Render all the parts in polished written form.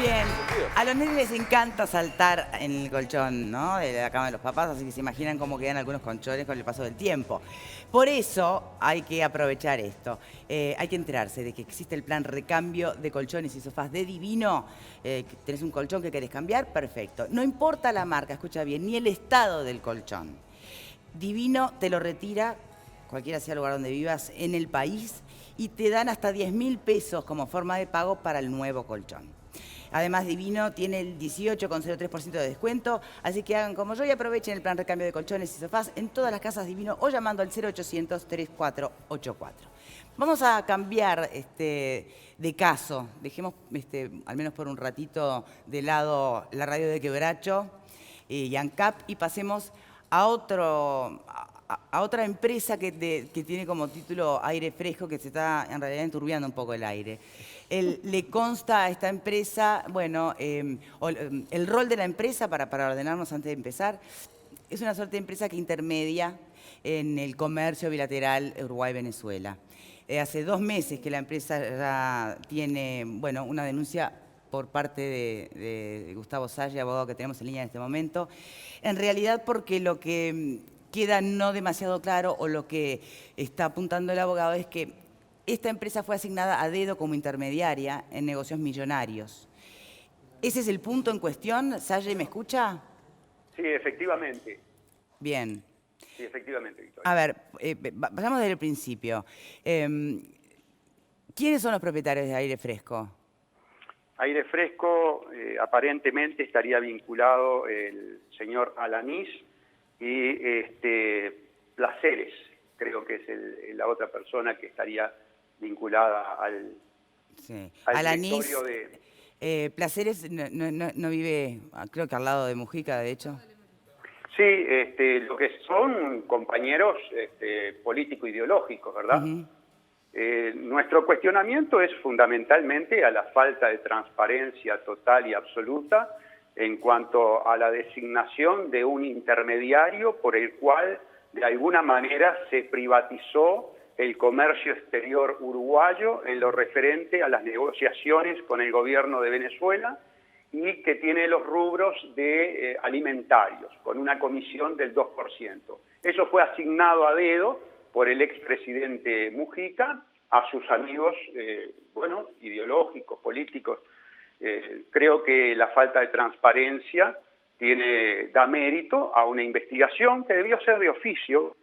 Bien, a los nenes les encanta saltar en el colchón, ¿no? De la cama de los papás, así que se imaginan cómo quedan algunos colchones con el paso del tiempo. Por eso hay que aprovechar esto. Hay que enterarse de que existe el plan recambio de colchones y sofás de Divino. Que tenés un colchón que querés cambiar, perfecto. No importa la marca, escucha bien, ni el estado del colchón. Divino te lo retira, cualquiera sea el lugar donde vivas, en el país, y te dan hasta 10.000 pesos como forma de pago para el nuevo colchón. Además, Divino tiene el 18,03% de descuento, así que hagan como yo y aprovechen el plan recambio de colchones y sofás en todas las casas Divino o llamando al 0800-3484. Vamos a cambiar de caso. Dejemos, al menos por un ratito, de lado la radio de Quebracho y ANCAP y pasemos a otra empresa que tiene como título Aire Fresco, que se está en realidad enturbiando un poco el aire. Le consta a esta empresa, bueno, el rol de la empresa, para ordenarnos antes de empezar, es una suerte de empresa que intermedia en el comercio bilateral Uruguay-Venezuela. Hace 2 meses que la empresa ya tiene, bueno, una denuncia por parte de Gustavo Salle, abogado que tenemos en línea en este momento, en realidad porque lo que queda no demasiado claro o lo que está apuntando el abogado es que esta empresa fue asignada a dedo como intermediaria en negocios millonarios. ¿Ese es el punto en cuestión? ¿Salle, me escucha? Sí, efectivamente. Bien. Sí, efectivamente, Victoria. A ver, vayamos desde el principio. ¿Quiénes son los propietarios de Aire Fresco? Aire Fresco aparentemente estaría vinculado el señor Alanís y Placeres, creo que es la otra persona que estaría vinculada al Alanís, directorio de... Placeres no vive, creo que al lado de Mujica, de hecho. Sí, lo que son compañeros político-ideológicos, ¿verdad? Nuestro cuestionamiento es fundamentalmente a la falta de transparencia total y absoluta en cuanto a la designación de un intermediario por el cual de alguna manera se privatizó el comercio exterior uruguayo en lo referente a las negociaciones con el gobierno de Venezuela y que tiene los rubros de alimentarios, con una comisión del 2%. Eso fue asignado a dedo por el expresidente Mujica a sus amigos, ideológicos, políticos. Creo que la falta de transparencia da mérito a una investigación que debió ser de oficio.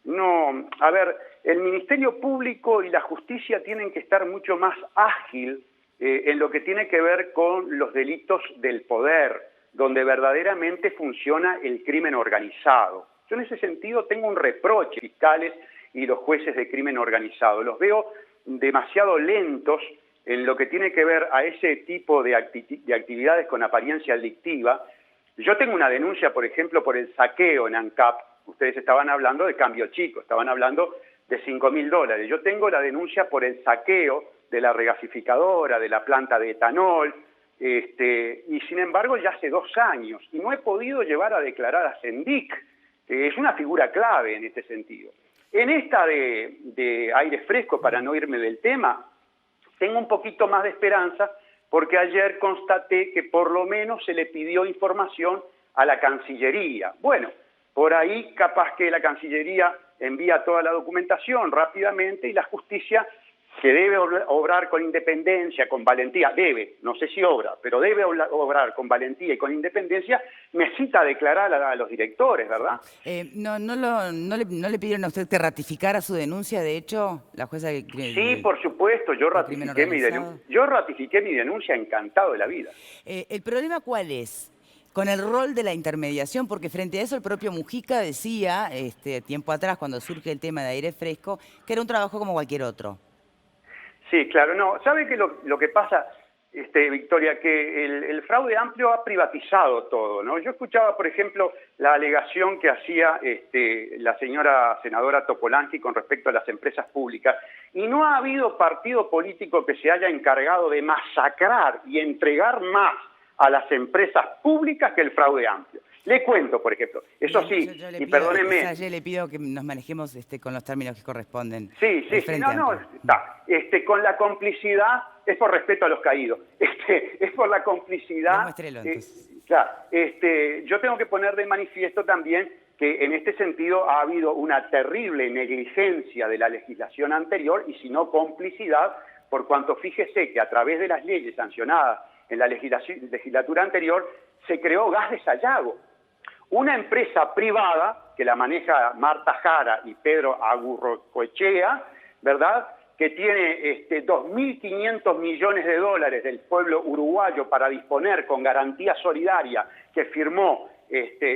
No, a ver, el Ministerio Público y la Justicia tienen que estar mucho más ágil en lo que tiene que ver con los delitos del poder, donde verdaderamente funciona el crimen organizado. Yo en ese sentido tengo un reproche a fiscales y los jueces de crimen organizado. Los veo demasiado lentos en lo que tiene que ver a ese tipo de actividades con apariencia delictiva. Yo tengo una denuncia, por ejemplo, por el saqueo en ANCAP. Ustedes estaban hablando de cambio chico, estaban hablando de $5.000. Yo tengo la denuncia por el saqueo de la regasificadora, de la planta de etanol, y sin embargo ya hace 2 años, y no he podido llevar a declarar a Sendic, que es una figura clave en este sentido. En esta de Aire Fresco, para no irme del tema, tengo un poquito más de esperanza, porque ayer constaté que por lo menos se le pidió información a la Cancillería. Bueno, por ahí capaz que la Cancillería envía toda la documentación rápidamente y la justicia, que debe obrar con independencia, con valentía, no sé si obra, pero debe obrar con valentía y con independencia, necesita declarar a los directores, ¿verdad? ¿No le pidieron a usted que ratificara su denuncia, de hecho, la jueza que... Sí, por supuesto, yo ratifiqué mi denuncia encantado de la vida. ¿El problema cuál es? Con el rol de la intermediación, porque frente a eso el propio Mujica decía, tiempo atrás, cuando surge el tema de Aire Fresco, que era un trabajo como cualquier otro. Sí, claro, no. ¿Sabe qué lo que pasa, Victoria? Que el fraude amplio ha privatizado todo, ¿no? Yo escuchaba, por ejemplo, la alegación que hacía la señora senadora Topolansky con respecto a las empresas públicas, y no ha habido partido político que se haya encargado de masacrar y entregar más a las empresas públicas que el fraude amplio. Le cuento, por ejemplo, eso Bien, sí, yo le y pido, perdónenme. Salle, le pido que nos manejemos con los términos que corresponden. Sí, El sí, Frente no, Amplio. está. Con la complicidad, es por respeto a los caídos, es por la complicidad. Demuéstrelo, entonces. Claro, yo tengo que poner de manifiesto también que en este sentido ha habido una terrible negligencia de la legislación anterior y si no complicidad, por cuanto fíjese que a través de las leyes sancionadas en la legislatura anterior se creó Gas de Sayago, una empresa privada que la maneja Marta Jara y Pedro Agurrocoechea, ¿verdad?, que tiene 2.500 millones de dólares del pueblo uruguayo para disponer con garantía solidaria que firmó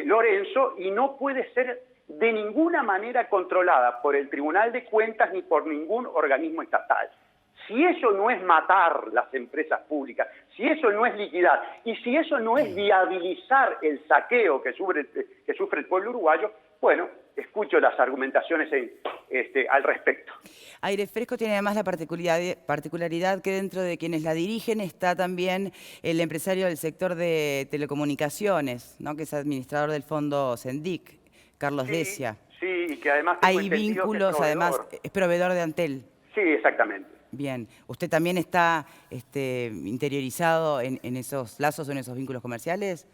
Lorenzo y no puede ser de ninguna manera controlada por el Tribunal de Cuentas ni por ningún organismo estatal. Si eso no es matar las empresas públicas, si eso no es liquidar y si eso no es viabilizar el saqueo que sufre el pueblo uruguayo, bueno, escucho las argumentaciones al respecto. Aire Fresco tiene además la particularidad que dentro de quienes la dirigen está también el empresario del sector de telecomunicaciones, ¿no?, que es administrador del fondo Sendic, Carlos Decia. Sí, y que además tengo Hay entendido que vínculos, además, es proveedor de Antel. Sí, exactamente. Bien. ¿Usted también está interiorizado en esos lazos o en esos vínculos comerciales?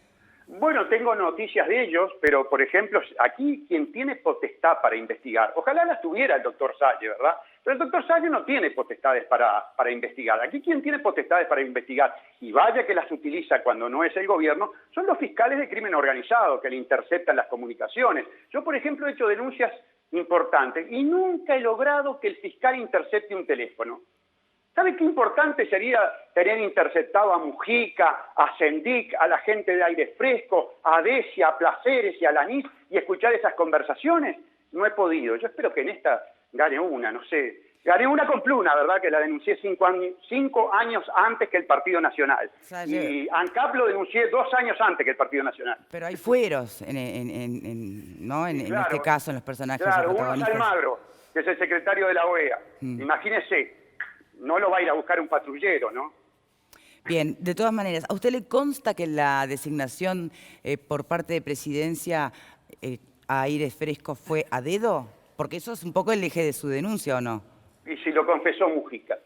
Bueno, tengo noticias de ellos, pero, por ejemplo, aquí quien tiene potestad para investigar, ojalá las tuviera el doctor Salle, ¿verdad? Pero el doctor Salle no tiene potestades para investigar. Aquí quien tiene potestades para investigar, y vaya que las utiliza cuando no es el gobierno, son los fiscales de crimen organizado, que le interceptan las comunicaciones. Yo, por ejemplo, he hecho denuncias importantes y nunca he logrado que el fiscal intercepte un teléfono. ¿Sabe qué importante sería tener interceptado a Mujica, a Sendic, a la gente de Aire Fresco, a Decia, a Placeres y a Lanís y escuchar esas conversaciones? No he podido. Yo espero que en esta gane una, no sé. Gané una con Pluna, ¿verdad? Que la denuncié 5 años antes que el Partido Nacional. Y ANCAP lo denuncié 2 años antes que el Partido Nacional. Pero hay fueros, ¿no? Sí, en este caso, en los personajes Claro, uno es protagonistas. Almagro, que es el secretario de la OEA. Imagínese, no lo va a ir a buscar un patrullero, ¿no? Bien, de todas maneras, ¿a usted le consta que la designación por parte de Presidencia a Aire Fresco fue a dedo? Porque eso es un poco el eje de su denuncia, ¿o no? Y si lo confesó Mujica.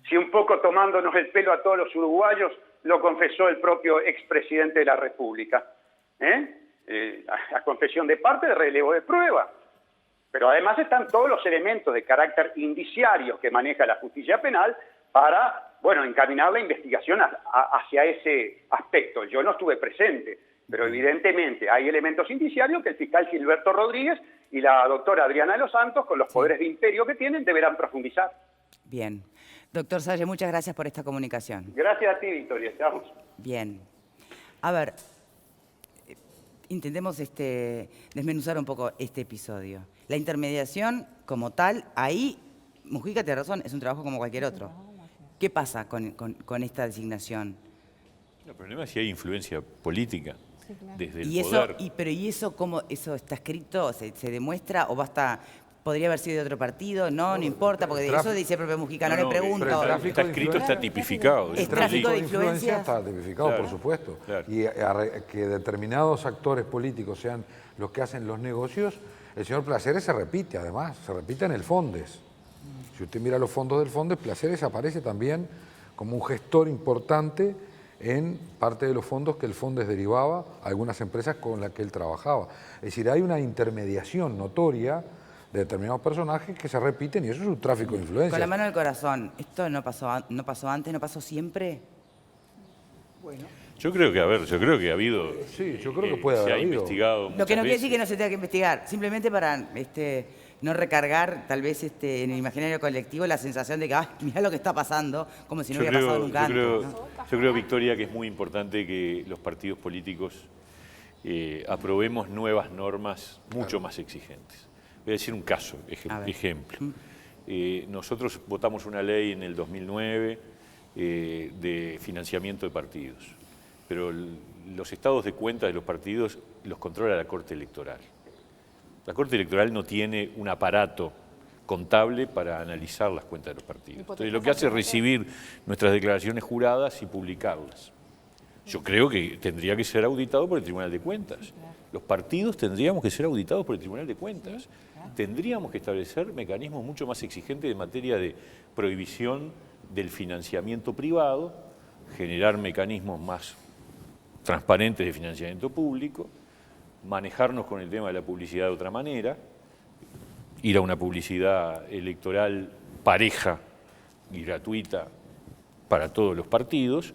Si un poco tomándonos el pelo a todos los uruguayos, lo confesó el propio expresidente de la República. A confesión de parte, de relevo de prueba. Pero además están todos los elementos de carácter indiciario que maneja la justicia penal para, bueno, encaminar la investigación hacia ese aspecto. Yo no estuve presente, pero evidentemente hay elementos indiciarios que el fiscal Gilberto Rodríguez y la doctora Adriana de los Santos, con los poderes de imperio que tienen, deberán profundizar. Bien. Doctor Salle, muchas gracias por esta comunicación. Gracias a ti, Victoria. Estamos. Bien. A ver, intentemos desmenuzar un poco este episodio. La intermediación como tal, ahí, Mujica tiene razón, es un trabajo como cualquier otro. ¿Qué pasa con esta designación? El problema es si hay influencia política desde el ¿Y poder. ¿Y eso cómo eso está escrito? ¿Se demuestra o basta? ¿Podría haber sido de otro partido? No importa, porque eso dice el propio Mujica, no le pregunto. Está escrito, está tipificado. ¿Es tráfico de influencia? Está tipificado, claro, por supuesto. Claro. Y que determinados actores políticos sean los que hacen los negocios, el señor Placeres se repite, además, se repite en el Fondes. Si usted mira los fondos del Fondes, Placeres aparece también como un gestor importante en parte de los fondos que el Fondes derivaba a algunas empresas con las que él trabajaba. Es decir, hay una intermediación notoria de determinados personajes que se repiten y eso es un tráfico de influencia. Con la mano en el corazón, ¿esto no pasó antes, no pasó siempre? Bueno. Yo creo que ha habido. Sí, yo creo que puede haber habido. Investigado. Lo que no quiere decir que no se tenga que investigar, simplemente para no recargar tal vez en el imaginario colectivo la sensación de que, mirá lo que está pasando, como si no hubiera pasado nunca antes. Yo creo, Victoria, que es muy importante que los partidos políticos aprobemos nuevas normas mucho más exigentes. Voy a decir un caso, ejemplo. Nosotros votamos una ley en el 2009 de financiamiento de partidos, pero los estados de cuenta de los partidos los controla la Corte Electoral. La Corte Electoral no tiene un aparato contable para analizar las cuentas de los partidos. Entonces lo que hace es recibir nuestras declaraciones juradas y publicarlas. Yo creo que tendría que ser auditado por el Tribunal de Cuentas. Los partidos tendríamos que ser auditados por el Tribunal de Cuentas. Tendríamos que establecer mecanismos mucho más exigentes en materia de prohibición del financiamiento privado, generar mecanismos más transparentes de financiamiento público, manejarnos con el tema de la publicidad de otra manera, ir a una publicidad electoral pareja y gratuita para todos los partidos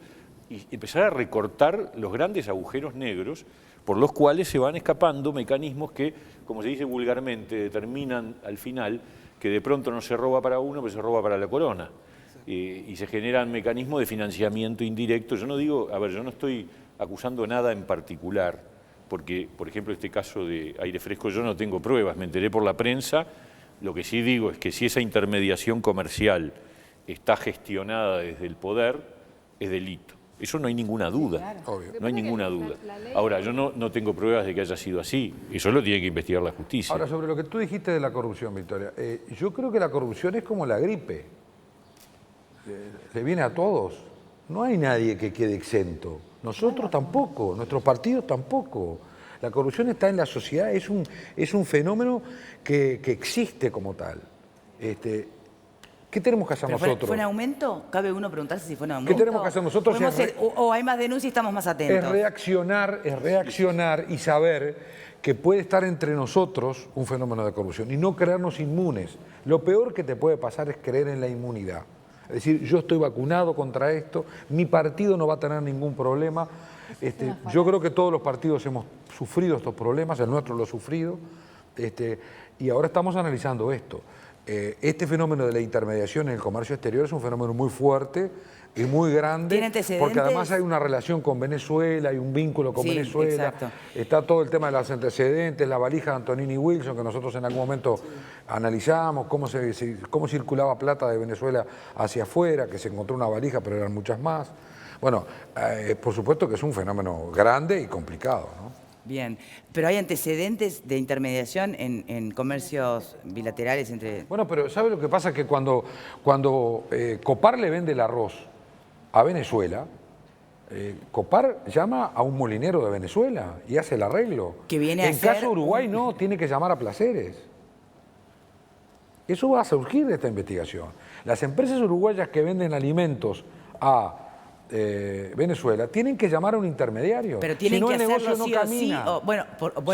y empezar a recortar los grandes agujeros negros por los cuales se van escapando mecanismos que, como se dice vulgarmente, determinan al final que de pronto no se roba para uno, pero se roba para la corona. Y se generan mecanismos de financiamiento indirecto. Yo no digo, a ver, yo no estoy acusando nada en particular, porque, por ejemplo, este caso de Aire Fresco yo no tengo pruebas, me enteré por la prensa. Lo que sí digo es que si esa intermediación comercial está gestionada desde el poder, es delito. Eso no hay ninguna duda, Claro. no hay ninguna duda. Ahora, yo no tengo pruebas de que haya sido así, eso lo tiene que investigar la justicia. Ahora, sobre lo que tú dijiste de la corrupción, Victoria, yo creo que la corrupción es como la gripe, le viene a todos. No hay nadie que quede exento, nosotros tampoco, nuestros partidos tampoco. La corrupción está en la sociedad, es un fenómeno que existe como tal. ¿Qué tenemos que hacer nosotros? ¿Fue en aumento? ¿Cabe uno preguntarse si fue en aumento? ¿Qué tenemos que hacer nosotros? ¿O hay más denuncias y estamos más atentos? Es reaccionar y saber que puede estar entre nosotros un fenómeno de corrupción y no creernos inmunes. Lo peor que te puede pasar es creer en la inmunidad. Es decir, yo estoy vacunado contra esto, mi partido no va a tener ningún problema. Yo creo que todos los partidos hemos sufrido estos problemas, el nuestro lo ha sufrido, y ahora estamos analizando esto. Este fenómeno de la intermediación en el comercio exterior es un fenómeno muy fuerte y muy grande. ¿Tiene antecedentes? Porque además hay una relación con Venezuela, hay un vínculo con Venezuela. Exacto. Está todo el tema de los antecedentes, la valija de Antonini Wilson, que nosotros en algún momento analizamos, cómo circulaba plata de Venezuela hacia afuera, que se encontró una valija, pero eran muchas más. Bueno, por supuesto que es un fenómeno grande y complicado, ¿no? Bien, pero ¿hay antecedentes de intermediación en comercios bilaterales entre...? Bueno, pero ¿sabe lo que pasa? Que cuando Copar le vende el arroz a Venezuela, Copar llama a un molinero de Venezuela y hace el arreglo. Que viene a en ser caso de Uruguay no, tiene que llamar a Placeres. Eso va a surgir de esta investigación. Las empresas uruguayas que venden alimentos a Venezuela tienen que llamar a un intermediario. Pero tienen si no, que el hacerlo negocio sí no o camina. sí. Bueno,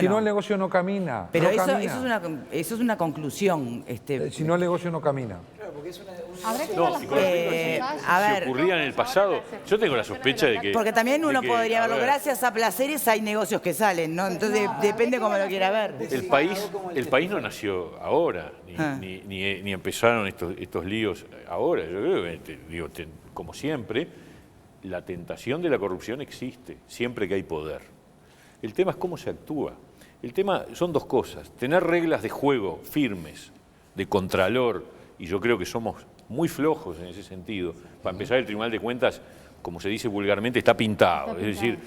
Si no, el negocio no camina. Pero no eso camina. es una conclusión. Si no, el negocio no camina. Habrá que No, ver las si con las pruebas. a si ver, ocurría en el pasado, yo tengo la sospecha de que... porque también uno de que, podría a verlo, ver, gracias a Placeres hay negocios que salen, ¿no? Entonces depende cómo lo quiera ver. El país no nació ahora, ni empezaron estos líos ahora. Yo creo que, como siempre, la tentación de la corrupción existe, siempre que hay poder. El tema es cómo se actúa. El tema son dos cosas, tener reglas de juego firmes, de contralor, y yo creo que somos muy flojos en ese sentido. Para empezar, el Tribunal de Cuentas, como se dice vulgarmente, está pintado. Es decir,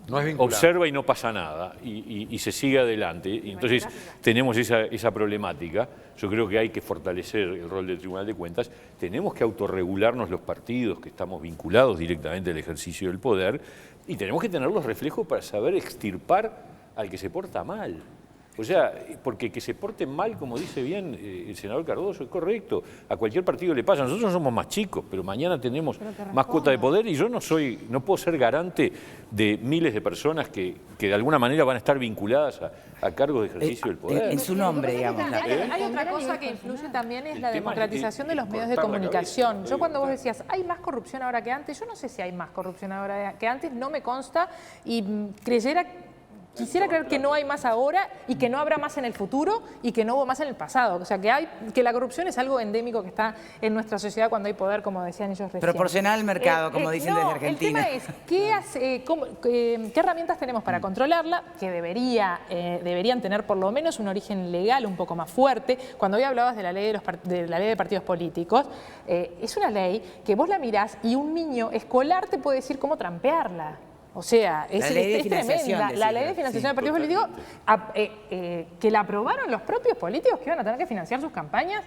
no es vinculante. observa y no pasa nada, y se sigue adelante. Y entonces tenemos esa problemática. Yo creo que hay que fortalecer el rol del Tribunal de Cuentas. Tenemos que autorregularnos los partidos que estamos vinculados directamente al ejercicio del poder, y tenemos que tener los reflejos para saber extirpar al que se porta mal. O sea, porque que se porten mal, como dice bien el senador Cardoso, es correcto. A cualquier partido le pasa. Nosotros somos más chicos, pero mañana tenemos más cuota de poder, y yo no puedo ser garante de miles de personas que de alguna manera van a estar vinculadas a cargos de ejercicio del poder. En su nombre, digamos. Hay otra cosa que influye también, es El la tema es democratización de los medios de cortar la comunicación. cabeza. Yo cuando vos decías, hay más corrupción ahora que antes, yo no sé si hay más corrupción ahora que antes, no me consta, y quisiera creer que no hay más ahora y que no habrá más en el futuro y que no hubo más en el pasado. O sea, que la corrupción es algo endémico que está en nuestra sociedad cuando hay poder, como decían ellos recién. Proporcional al mercado, como dicen desde Argentina. El tema es, ¿qué herramientas tenemos para controlarla? Que deberían tener por lo menos un origen legal un poco más fuerte. Cuando hoy hablabas de la ley de partidos políticos, es una ley que vos la mirás y un niño escolar te puede decir cómo trampearla. O sea, es financiación, tremenda. La ley de decís, financiación de partidos políticos, que la aprobaron los propios políticos que iban a tener que financiar sus campañas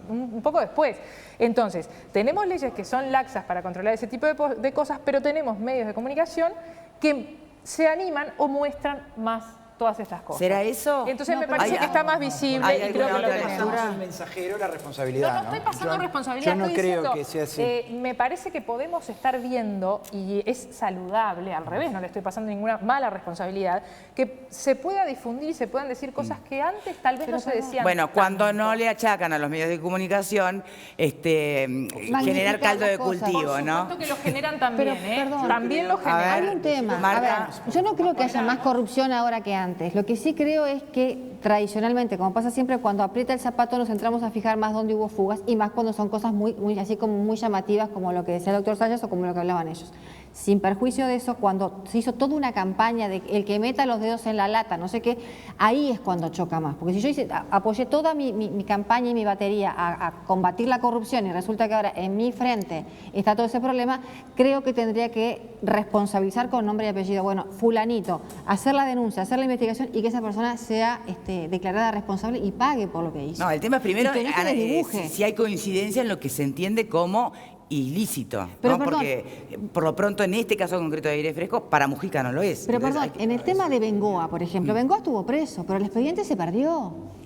un poco después. Entonces, tenemos leyes que son laxas para controlar ese tipo de cosas, pero tenemos medios de comunicación que se animan o muestran más todas estas cosas. ¿Será eso? Entonces me parece que está más visible y creo que lo tenemos. El mensajero, la responsabilidad. No estoy pasando responsabilidad. Yo no estoy creo diciendo, que sea así. me parece que podemos estar viendo, y es saludable, al revés, no le estoy pasando ninguna mala responsabilidad, que se pueda difundir y se puedan decir cosas que antes tal vez no se decían. Bueno, cuando no le achacan a los medios de comunicación generar caldo de cultivo, ¿no? Por supuesto que lo generan también, perdón, también lo generan. Hay un tema. A ver, yo no creo que haya más corrupción ahora que antes. Lo que sí creo es que tradicionalmente, como pasa siempre, cuando aprieta el zapato nos entramos a fijar más dónde hubo fugas y más cuando son cosas muy así como muy llamativas, como lo que decía el doctor Salles o como lo que hablaban ellos. Sin perjuicio de eso, cuando se hizo toda una campaña de el que meta los dedos en la lata, no sé qué, ahí es cuando choca más. Porque si yo apoyé toda mi campaña y mi batería a combatir la corrupción y resulta que ahora en mi frente está todo ese problema, creo que tendría que responsabilizar con nombre y apellido. Bueno, fulanito, hacer la denuncia, hacer la investigación y que esa persona sea declarada responsable y pague por lo que hizo. No, el tema es primero Y que no se desdibuje. si hay coincidencia en lo que se entiende como ilícito, Pero ¿no? perdón. Porque por lo pronto en este caso concreto de Aire Fresco, para Mujica no lo es. Pero Entonces, perdón, en el tema de Bengoa, por ejemplo, Bengoa estuvo preso, pero el expediente se perdió.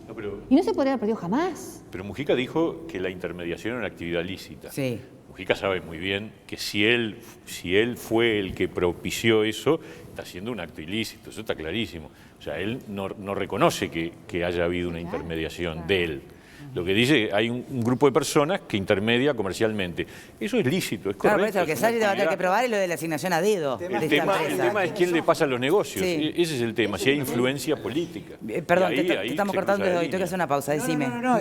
No, pero, Y no se podría haber perdido jamás. pero Mujica dijo que la intermediación era una actividad lícita. Sí. Mujica sabe muy bien que si él fue el que propició eso, está haciendo un acto ilícito, eso está clarísimo. O sea, él no reconoce que haya habido una intermediación de él. Lo que dice, hay un grupo de personas que intermedia comercialmente. Eso es lícito, es Claro, por correcto. eso lo que es una Salles va a tener que actividad. probar es lo de la asignación a dedo. El de esta tema empresa. es quién le pasa los negocios. Sí. Ese es el tema, si hay influencia política. Perdón, Y te ahí estamos se cortando cruza la hoy, tengo que línea. hacer una pausa, decime. No,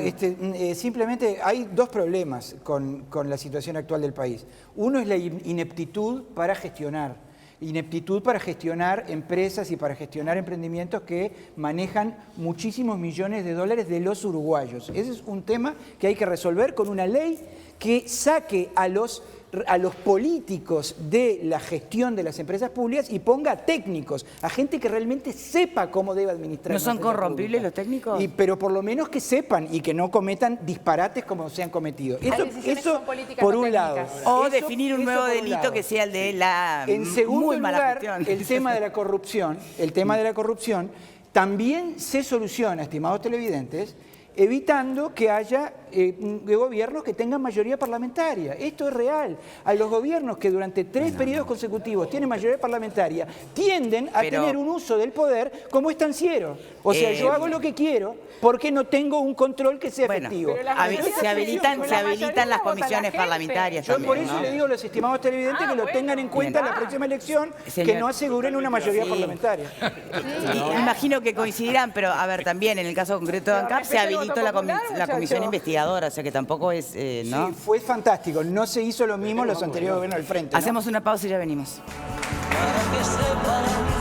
simplemente hay dos problemas con la situación actual del país. Uno es la ineptitud para gestionar. Ineptitud para gestionar empresas y para gestionar emprendimientos que manejan muchísimos millones de dólares de los uruguayos. Ese es un tema que hay que resolver con una ley que saque a los políticos de la gestión de las empresas públicas y ponga técnicos, a gente que realmente sepa cómo debe administrar. ¿No una son empresa corrompibles pública. los técnicos? Pero por lo menos que sepan y que no cometan disparates como se han cometido. decisiones que Eso son políticas por no un lado. técnicas. O Eso- definir un eso nuevo por un delito lado. que sea el de la En segundo muy mala lugar, gestión. el tema de la corrupción, también se soluciona, estimados televidentes, evitando que haya gobiernos que tengan mayoría parlamentaria. Esto es real. A los gobiernos que durante 3 periodos consecutivos tienen mayoría parlamentaria tienden a tener un uso del poder como estanciero. O sea, yo hago lo que quiero porque no tengo un control que sea efectivo. Pero la mayoría Se habilitan las vota comisiones la gente. parlamentarias Yo por también, eso ¿no? le digo a los estimados televidentes que lo tengan en cuenta en la próxima elección, que no aseguren una mayoría parlamentaria. Imagino que coincidirán, pero a ver, también en el caso concreto de ANCAP se respeten el habilitó voto la popular, comisión muchacho. investigadora, o sea que tampoco es, ¿no? Sí, fue fantástico. No se hizo lo mismo los anteriores gobiernos del Frente, ¿no? Hacemos una pausa y ya venimos. Para que sepan